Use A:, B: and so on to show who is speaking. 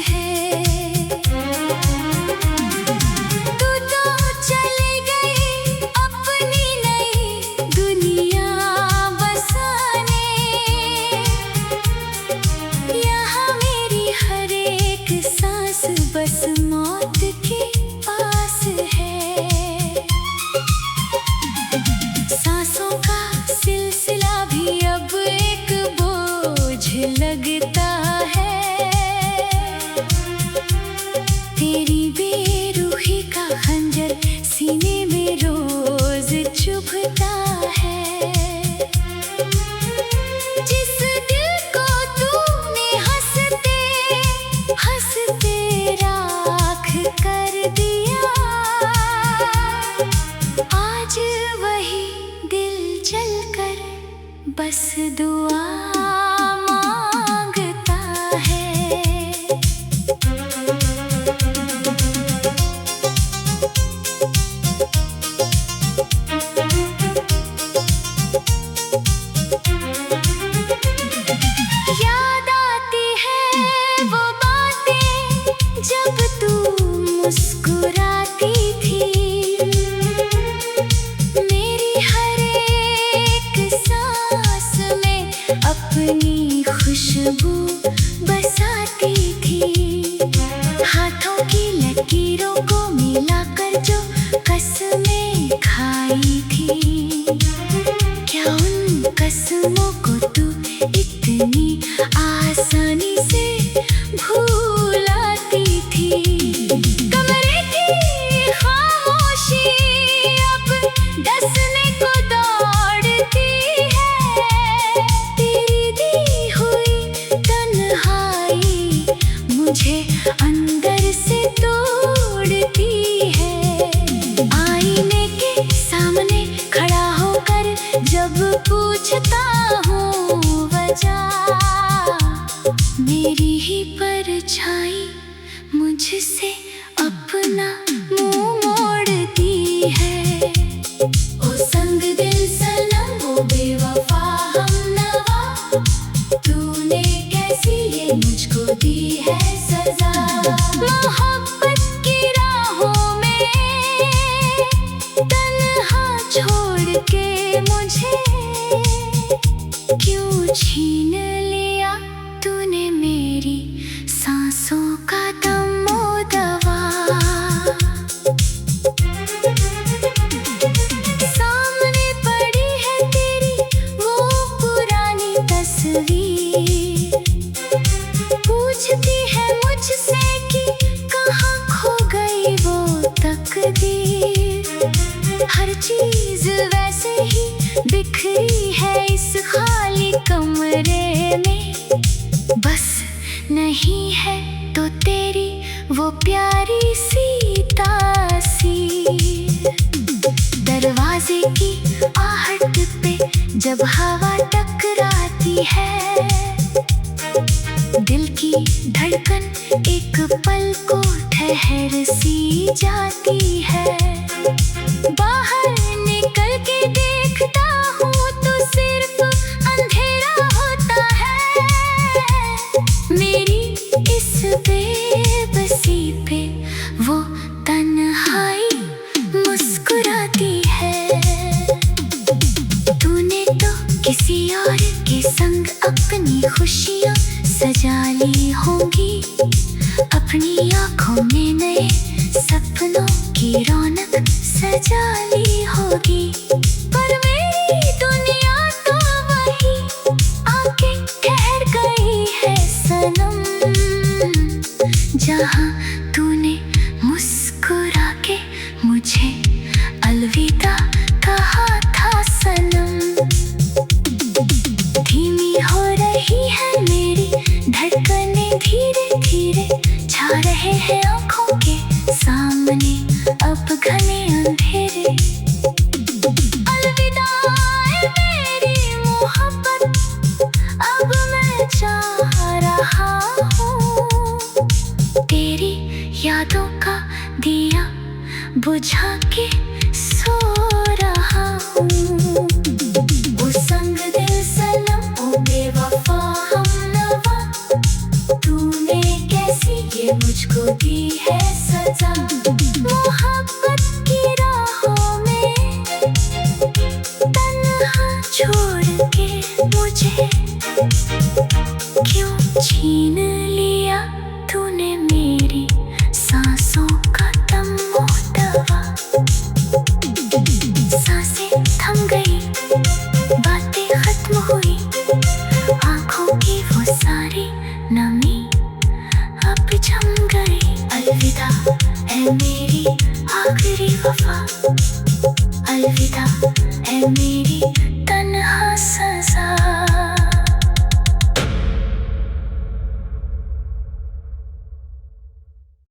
A: है। तू तो चली गई अपनी नई दुनिया बसाने, यहाँ मेरी हर एक सांस बस मौत के पास है। सांसों का सिलसिला भी अब एक बोझ लगता है। तेरी बेरूही का खंजर सीने में रोज चुभता है। जिस दिल को तूने हंसते हंसते राख कर दिया, आज वही दिल जलकर बस दुआ मांगता है। याद आती है वो बातें जब तू मुस्कुराती थी। मेरी हर एक सांस में अपनी खुशबू बसाती थी। हाथों की लकीरों को मिलाकर जो कसमें खाई थी, क्या उन कसमों को तू इतनी आसानी से भूलाती थी? कमरे की खामोशी अब डसने को दौड़ती है। तेरी दी हुई तन्हाई मुझे अंदर से तोड़ती है। आईने के सामने खड़ा होकर जब पूछता हूँ वजह, मेरी ही परछाई मुझसे अपना मुंह मोड़ती है। ओ संग दिल सनम ओ बेवफा हमनवा, तूने कैसी ये मुझको दी है सजा। मोहब्बत की राहों में तन्हा छोड़ के मुझे क्यों छीन लिया तूने मेरी सांसों का दम ओ दवा। सामने पड़ी है तेरी वो पुरानी तस्वीर, पूछती है मुझसे कि कहाँ खो गई वो तकदीर। हर चीज वैसे ही बिखरी है इस खाली कमरे में, बस नहीं है तो तेरी वो प्यारी सी तासीर। दरवाजे की आहट पे जब हवा टकराती है, दिल की धड़कन एक पल को ठहर सी जाती है। बाहर निकल के देखता हूँ तो सिर्फ अंधेरा होता है। मेरी इस बेबसी पे वो तन्हाई मुस्कुराती है। तूने तो किसी और के संग अपनी खुशियाँ सजा ली होंगी, अपनी आँखों में नए सपनों की रौनक सजा ली होगी। पर मेरी दुनिया तो वही आके ठहर गई है सनम, जहाँ तूने मुस्कुरा के मुझे अलविदा कहा था सनम। धीमी हो रही है मेरी धड़कनें, धीरे धीरे छा रहे हैं आँखों के सामने अब घने अंधेरे। अलविदा मेरी मोहब्बत, अब मैं चाह रहा हूँ तेरी यादों का दिया बुझा के सो रहा हूँ। वो संग दिल सनम ओ बेवफा हमनवा, तूने कैसी ये मुझको दी है सजा। मोहब्बत की राहों में तन्हा छोड़ के मुझे क्यों छीन लिया तूने मेरी सांसों का तम्मो दवा। सांसें थम गई, बातें खत्म हुई, आंखों की वो सारी नमी अब जम गई। अलविदा है मेरी आखिरी वफा, अलविदा है मेरी